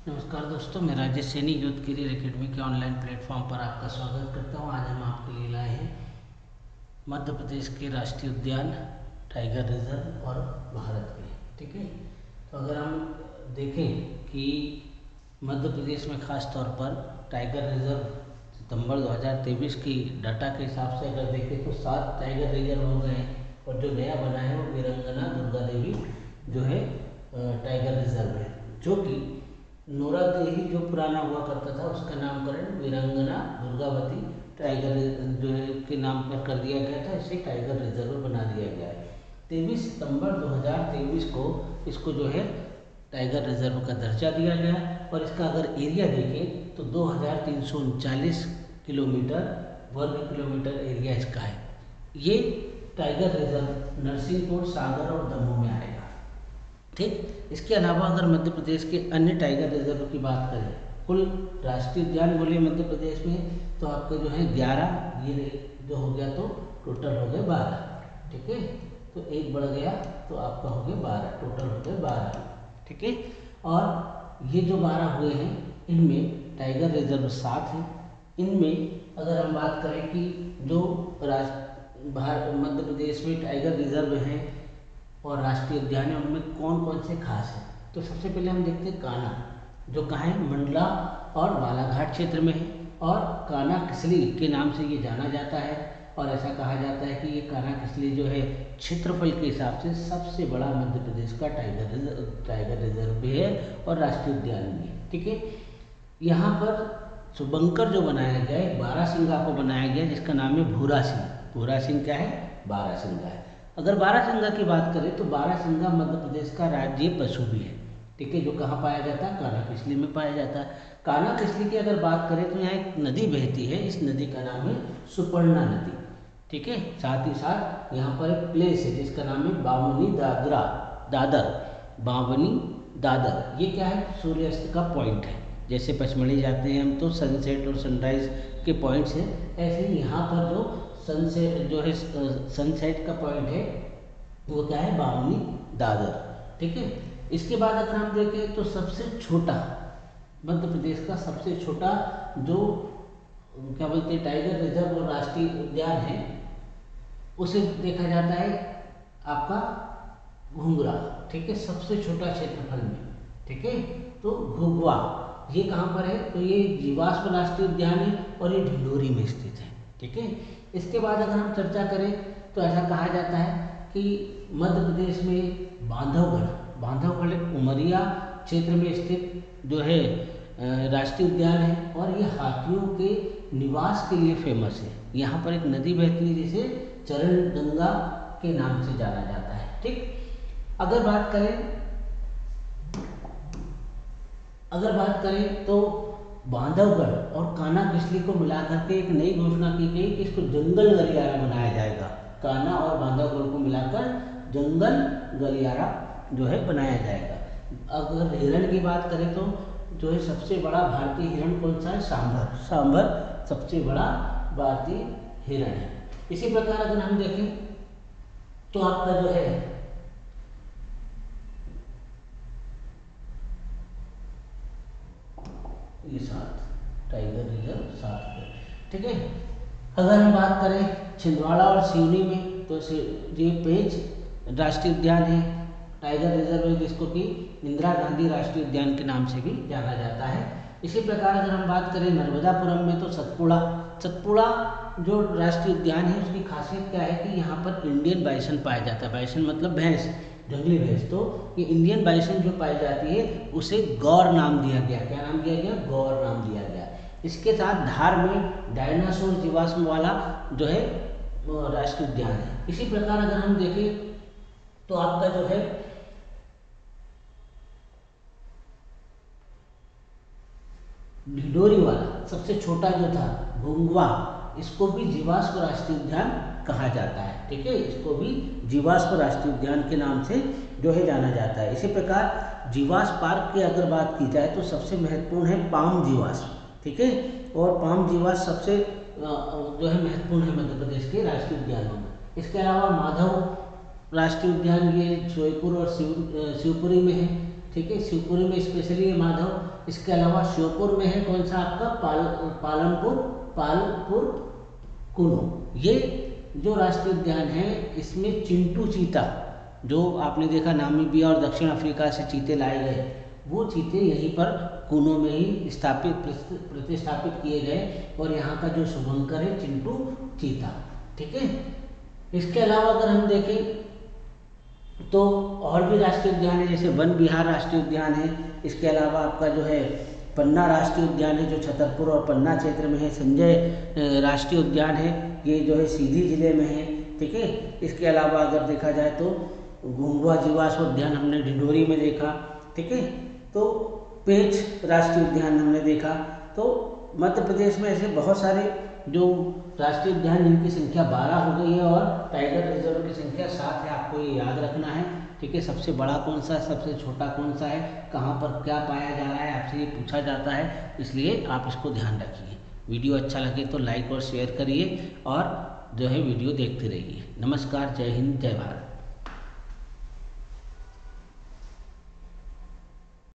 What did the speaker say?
नमस्कार दोस्तों, मैं Rajesh Saini youth career academy के ऑनलाइन प्लेटफॉर्म पर आपका स्वागत करता हूं। आज हम आपके लिए लाए हैं मध्य प्रदेश के राष्ट्रीय उद्यान, टाइगर रिजर्व और भारत के। ठीक है, तो अगर हम देखें कि मध्य प्रदेश में ख़ास तौर पर टाइगर रिजर्व सितंबर 2023 की डाटा के हिसाब से अगर देखें तो 7 टाइगर रिजर्व हो गए हैं और जो नया बना है वो वीरांगना दुर्गा देवी जो है टाइगर रिजर्व है, जो कि नोरादेही जो पुराना हुआ करता था उसका नामकरण वीरांगना दुर्गावती टाइगर जो है के नाम पर कर दिया गया था। इसे टाइगर रिजर्व बना दिया गया है। 23 सितंबर 2023 को इसको जो है टाइगर रिजर्व का दर्जा दिया गया और इसका अगर एरिया देखें तो 2339 किलोमीटर वर्ग किलोमीटर एरिया इसका है। ये टाइगर रिजर्व नरसिंहपुर, सागर और दमोह में आएगा। ठीक, इसके अलावा अगर मध्य प्रदेश के अन्य टाइगर रिजर्व की बात करें, कुल राष्ट्रीय उद्यान बोले मध्य प्रदेश में तो आपके जो है 11, ये जो हो गया तो टोटल हो गए 12। ठीक है, तो एक बढ़ गया तो आपका हो गया 12, टोटल हो गए 12। ठीक है, और ये जो 12 हुए हैं इनमें टाइगर रिजर्व 7 है। इनमें अगर हम बात करें कि जो मध्य प्रदेश में टाइगर रिजर्व हैं और राष्ट्रीय उद्यान है उनमें कौन कौन से खास हैं, तो सबसे पहले हम देखते हैं कान्हा, जो कहाँ है, मंडला और बालाघाट क्षेत्र में है और कान्हा किसली के नाम से ये जाना जाता है। और ऐसा कहा जाता है कि ये कान्हा किसली जो है क्षेत्रफल के हिसाब से सबसे बड़ा मध्य प्रदेश का टाइगर रिजर्व भी है और राष्ट्रीय उद्यान भी है। ठीक है, यहाँ पर शुभंकर जो बनाया गया है, बारहसिंगा को बनाया गया जिसका नाम है भूरा सिंह। भूरा सिंह क्या है, बारहसिंगा है। अगर बारहसिंगा की बात करें तो बारहसिंगा मध्य प्रदेश का राज्य पशु भी है। ठीक है, जो कहाँ पाया जाता है, कान्हा किसली में पाया जाता है। कान्हा किसली की अगर बात करें तो यहाँ एक नदी बहती है, इस नदी का नाम है सुपर्णा नदी। ठीक है, साथ ही साथ यहाँ पर एक प्लेस है जिसका नाम है बावनी दादर। बावनी दादर, ये क्या है, सूर्यास्त का पॉइंट है। जैसे पचमढ़ी जाते हैं हम तो सनसेट और सनराइज के पॉइंट्स हैं, ऐसे ही यहाँ पर जो सनसेट जो है सनसेट का पॉइंट है वो क्या है, बावनी दादर। ठीक है, इसके बाद अगर हम देखें तो सबसे छोटा मध्य प्रदेश का सबसे छोटा जो क्या बोलते हैं टाइगर रिजर्व और राष्ट्रीय उद्यान है उसे देखा जाता है आपका घुंघरा। ठीक है, सबसे छोटा क्षेत्रफल में। ठीक है, तो घुघवा ये कहाँ पर है, तो ये जीवाश्म राष्ट्रीय उद्यान है और ये ढिंडोरी में स्थित है। ठीक है, इसके बाद अगर हम चर्चा करें तो ऐसा कहा जाता है कि मध्य प्रदेश में बांधवगढ़ उमरिया क्षेत्र में स्थित जो है राष्ट्रीय उद्यान है और ये हाथियों के निवास के लिए फेमस है। यहाँ पर एक नदी बहती है जिसे चरण गंगा के नाम से जाना जाता है। ठीक, अगर बात करें तो बांधवगढ़ और कान्हा किसली को मिलाकर के एक नई घोषणा की गई कि इसको जंगल गलियारा बनाया जाएगा। कान्हा और बांधवगढ़ को मिलाकर जंगल गलियारा जो है बनाया जाएगा। अगर हिरण की बात करें तो जो है सबसे बड़ा भारतीय हिरण कौन सा है, सांभर सबसे बड़ा भारतीय हिरण है। इसी प्रकार अगर हम देखें तो आपका जो है ये 7 टाइगर रिजर्व 7 है। ठीक है, अगर हम बात करें छिंदवाड़ा और सिवनी में तो ये पेंच राष्ट्रीय उद्यान है, टाइगर रिजर्व है जिसको कि इंदिरा गांधी राष्ट्रीय उद्यान के नाम से भी जाना जाता है। इसी प्रकार अगर हम बात करें नर्मदापुरम में तो सतपुड़ा जो राष्ट्रीय उद्यान है उसकी खासियत क्या है कि यहाँ पर इंडियन बाइसन पाया जाता है। बाइसन मतलब भैंस, जंगली भैंस। तो ये इंडियन बाइसन जो पाई जाती है उसे गौर नाम दिया गया। क्या नाम दिया गया, गौर नाम दिया गया। इसके साथ धार में डायनासोर जीवाश्म वाला जो है राष्ट्रीय उद्यान है। इसी प्रकार अगर हम देखें तो आपका जो है ढिंडोरी वाला सबसे छोटा जो था घुंघवा, इसको भी जीवाश्म राष्ट्रीय उद्यान कहा जाता है। ठीक है, इसको भी जीवाश्म राष्ट्रीय उद्यान के नाम से जो है जाना जाता है। इसी प्रकार जीवाश्म पार्क की अगर बात की जाए तो सबसे महत्वपूर्ण है पाम जीवाश्म। ठीक है, और पाम जीवाश्म सबसे जो है महत्वपूर्ण है मध्य प्रदेश के राष्ट्रीय उद्यानों में। इसके अलावा माधव राष्ट्रीय उद्यान ये जयपुर और शिवपुरी में है। ठीक है, शिवपुरी में स्पेशली है माधव। इसके अलावा श्योपुर में है कौन सा आपका पालपुर कुनो। ये जो राष्ट्रीय उद्यान है इसमें चिंटू चीता, जो आपने देखा नामीबिया और दक्षिण अफ्रीका से चीते लाए गए, वो चीते यहीं पर कुनो में ही प्रतिष्ठापित किए गए और यहाँ का जो शुभंकर है चिंटू चीता। ठीक है, इसके अलावा अगर हम देखें तो और भी राष्ट्रीय उद्यान है, जैसे वन विहार राष्ट्रीय उद्यान है। इसके अलावा आपका जो है पन्ना राष्ट्रीय उद्यान है जो छतरपुर और पन्ना क्षेत्र में है। संजय राष्ट्रीय उद्यान है, ये जो है सीधी जिले में है। ठीक है, इसके अलावा अगर देखा जाए तो घुंघुआ जीवाश्म उद्यान हमने ढिंढोरी में देखा। ठीक है, तो पेंच राष्ट्रीय उद्यान हमने देखा। तो मध्य प्रदेश में ऐसे बहुत सारे जो राष्ट्रीय उद्यान जिनकी संख्या 12 हो गई है और टाइगर रिजर्व की संख्या 7 है, आपको ये याद रखना है। ठीक है, सबसे बड़ा कौन सा है, सबसे छोटा कौन सा है, कहाँ पर क्या पाया जा रहा है, आपसे ये पूछा जाता है, इसलिए आप इसको ध्यान रखिए। वीडियो अच्छा लगे तो लाइक और शेयर करिए और जो है वीडियो देखते रहिए। नमस्कार, जय हिंद, जय भारत।